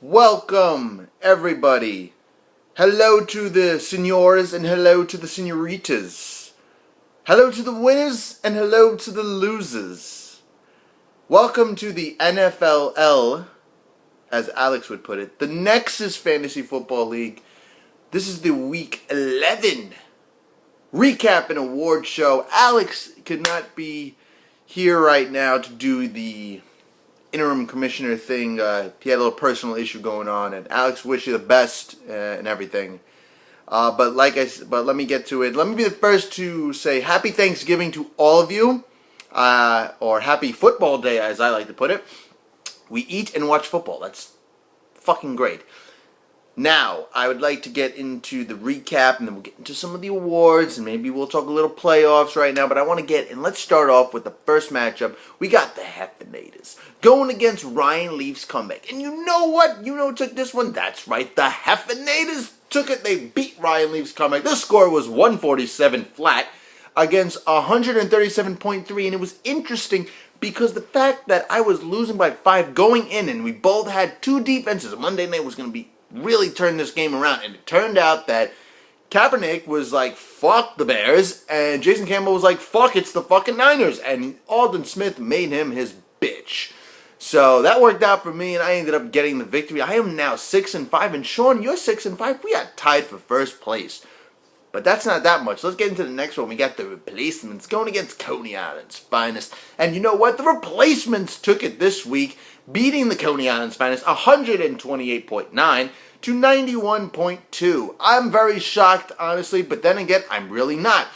Welcome, everybody. Hello to the senors and hello to the senoritas. Hello to the winners and hello to the losers. Welcome to the NFLL, as Alex would put it, the Nexus Fantasy Football League. This is the Week 11 recap and award show. Alex could not be here right now to do the interim commissioner thing. He had a little personal issue going on, and Alex wish you the best and everything. But let me get to it. Let me be the first to say Happy Thanksgiving to all of you, or Happy Football Day, as I like to put it. We eat and watch football. That's fucking great. Now, I would like to get into the recap, and then we'll get into some of the awards, and maybe we'll talk a little playoffs right now, but I want to let's start off with the first matchup. We got the Heffinators going against Ryan Leaf's comeback. And you know what? You know who took this one? That's right, the Heffinators took it. They beat Ryan Leaf's comeback. The score was 147 flat against 137.3, and it was interesting because the fact that I was losing by 5 going in, and we both had two defenses. Monday night was going to really turn this game around, and it turned out that Kaepernick was like, fuck the Bears, and Jason Campbell was like, fuck, it's the fucking Niners, and Aldon Smith made him his bitch. So that worked out for me, and I ended up getting the victory. I am now 6-5, and Sean, you're 6-5. We are tied for first place. But that's not that much. Let's get into the next one. We got the replacements going against Coney Island's finest. And you know what? The replacements took it this week, beating the Coney Island's finest 128.9 to 91.2. I'm very shocked, honestly, but then again, I'm really not.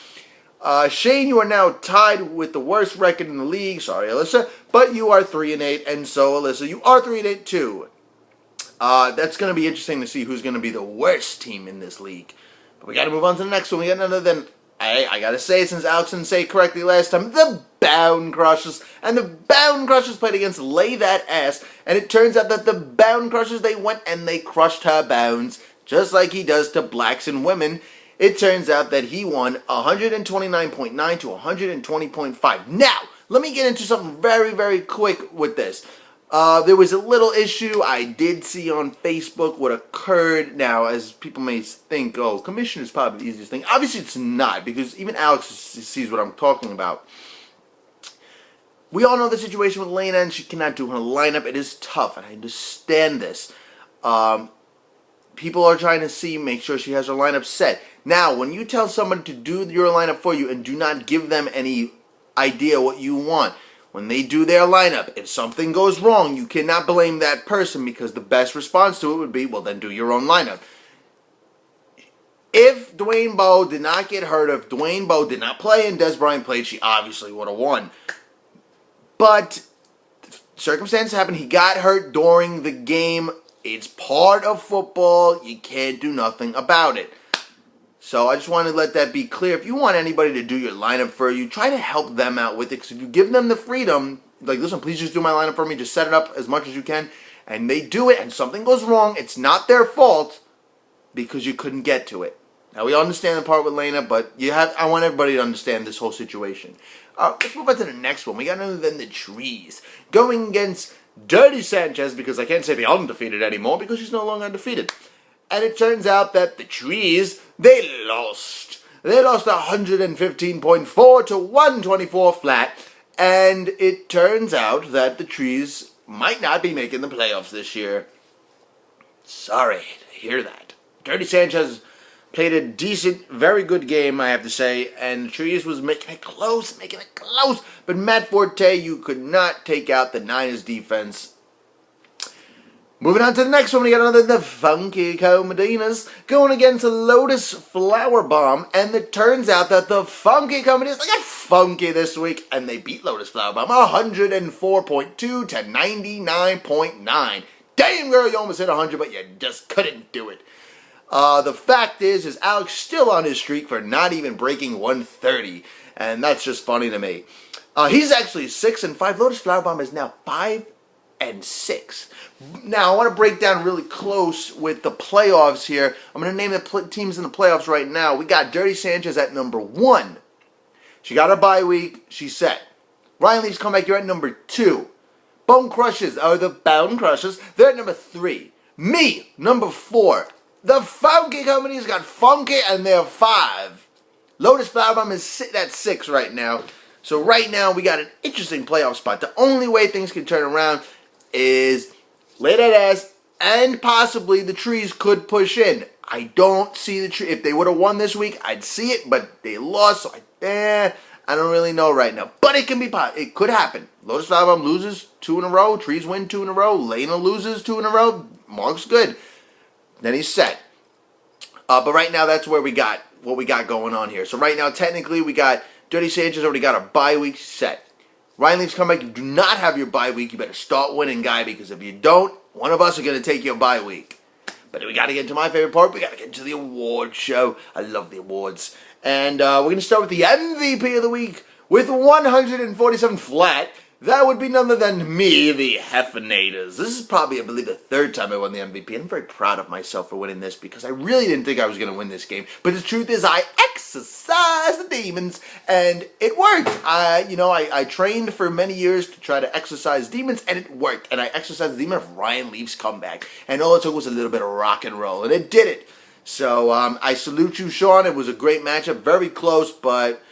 Shane, you are now tied with the worst record in the league. Sorry, Alyssa. But you are 3-8, and so, Alyssa, you are 3-8 too. That's going to be interesting to see who's going to be the worst team in this league. But we got to move on to the next one. We got none other than, I got to say, since Alex didn't say it correctly last time, the Bound Crushers. And the Bound Crushers played against Lay That Ass. And it turns out that the Bound Crushers, they went and they crushed her bounds, just like he does to blacks and women. It turns out that he won 129.9 to 120.5. Now, let me get into something very, very quick with this. There was a little issue I did see on Facebook what occurred. Now, as people may think, oh, commission is probably the easiest thing. Obviously, it's not, because even Alex sees what I'm talking about. We all know the situation with Lena, and she cannot do her lineup. It is tough, and I understand this. People are trying to make sure she has her lineup set. Now, when you tell somebody to do your lineup for you and do not give them any idea what you want, when they do their lineup, if something goes wrong, you cannot blame that person, because the best response to it would be, well, then do your own lineup. If Dwayne Bowe did not get hurt, if Dwayne Bowe did not play and Des Bryant played, she obviously would have won. But circumstances happened. He got hurt during the game. It's part of football. You can't do nothing about it. So I just want to let that be clear. If you want anybody to do your lineup for you, try to help them out with it. Because if you give them the freedom, like, listen, please just do my lineup for me. Just set it up as much as you can. And they do it and something goes wrong, it's not their fault because you couldn't get to it. Now, we understand the part with Lena, but I want everybody to understand this whole situation. Let's move on to the next one. We got none other than the Trees going against Dirty Sanchez, because I can't say the undefeated anymore because she's no longer undefeated. And it turns out that the Trees, they lost. They lost 115.4 to 124 flat. And it turns out that the Trees might not be making the playoffs this year. Sorry to hear that. Dirty Sanchez played a decent, very good game, I have to say. And the Trees was making it close. But Matt Forte, you could not take out the Niners defense. Moving on to the next one, we got another the Funky Comedinas going against Lotus Flower Bomb, and it turns out that the Funky Comedinas, they got funky this week, and they beat Lotus Flower Bomb 104.2 to 99.9. Damn, girl, you almost hit 100, but you just couldn't do it. The fact is Alex still on his streak for not even breaking 130, and that's just funny to me. He's actually 6-5. Lotus Flower Bomb is now 5-6. Now, I want to break down really close with the playoffs here. I'm going to name the teams in the playoffs right now. We got Dirty Sanchez at number 1. She got her bye week. She's set. Ryan Leaf's comeback, you're at number 2. Bone Crushers are the Bound Crushers. They're at number 3. Me, number 4. The Funky Company's got Funky and they're 5. Lotus Flower Bomb is sitting at 6 right now. So right now we got an interesting playoff spot. The only way things can turn around is late at S and possibly the trees could push in. I don't see the tree. If they would have won this week, I'd see it, but they lost, so I don't really know right now. But it can be possible. It could happen. Lotus Flower Bomb loses 2 in a row. Trees win 2 in a row. Lena loses 2 in a row. Mark's good. Then he's set. But right now, that's where we got what we got going on here. So right now, technically, we got Dirty Sanchez already got a bye week set. Ryan Leafs comeback, you do not have your bye week. You better start winning, guy, because if you don't, one of us are going to take your bye week. But we got to get into my favorite part. We got to get into the award show. I love the awards. And we're going to start with the MVP of the week with 147 flat. That would be none other than me, the Heffenators. This is probably, I believe, the 3rd time I won the MVP. I'm very proud of myself for winning this because I really didn't think I was going to win this game. But the truth is I exercised the demons and it worked. I trained for many years to try to exercise demons and it worked. And I exercised the demon of Ryan Leaf's comeback. And all it took was a little bit of rock and roll and it did it. So I salute you, Sean. It was a great matchup. Very close, but...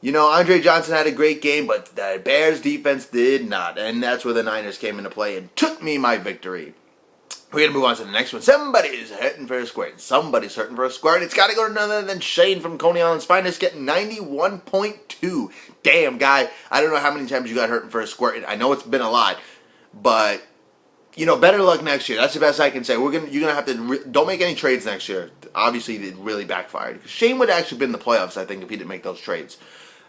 Andre Johnson had a great game, but the Bears defense did not. And that's where the Niners came into play and took me my victory. We're going to move on to the next one. Somebody's hurting for a squirt. Somebody's hurting for a squirt. It's got to go to none other than Shane from Coney Island's Finest getting 91.2. Damn, guy. I don't know how many times you got hurting for a squirt. I know it's been a lot. But, better luck next year. That's the best I can say. You're going to have to... don't make any trades next year. Obviously, it really backfired. Shane would have actually been in the playoffs, I think, if he didn't make those trades.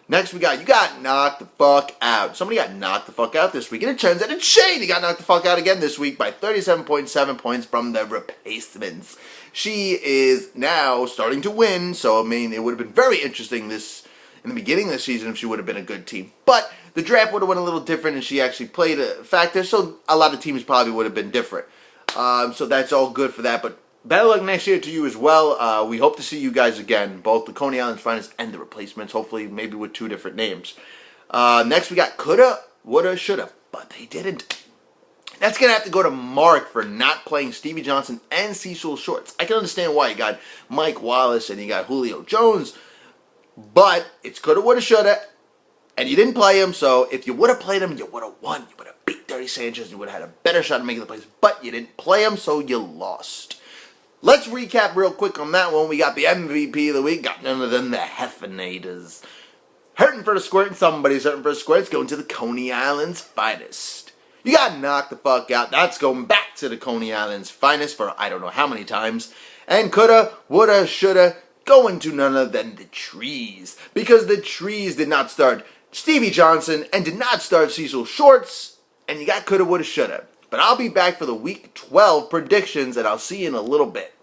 Next, you got knocked the fuck out. Somebody got knocked the fuck out this week. And it turns out it's Shane. He got knocked the fuck out again this week by 37.7 points from the replacements. She is now starting to win. So, it would have been very interesting in the beginning of the season if she would have been a good team. But the draft would have went a little different and she actually played a factor. So, a lot of teams probably would have been different. So, that's all good for that. But better luck next year to you as well. We hope to see you guys again, both the Coney Island's Finest and the replacements, hopefully maybe with 2 different names. Next we got coulda, woulda, shoulda, but they didn't. That's going to have to go to Mark for not playing Stevie Johnson and Cecil Shorts. I can understand why. You got Mike Wallace and you got Julio Jones, but it's coulda, woulda, shoulda, and you didn't play him, so if you would have played him, you would have won. You would have beat Dirty Sanchez, you would have had a better shot at making the plays, but you didn't play him, so you lost. Let's recap real quick on that one. We got the MVP of the week. Got none other than the Heffenators. Hurting for the squirt, and somebody's hurting for a squirt. It's going to the Coney Island's Finest. You got knocked the fuck out. That's going back to the Coney Island's Finest for I don't know how many times. And coulda, woulda, shoulda, going to none other than the Trees. Because the Trees did not start Stevie Johnson and did not start Cecil Shorts. And you got coulda, woulda, shoulda. But I'll be back for the Week 12 predictions, and I'll see you in a little bit.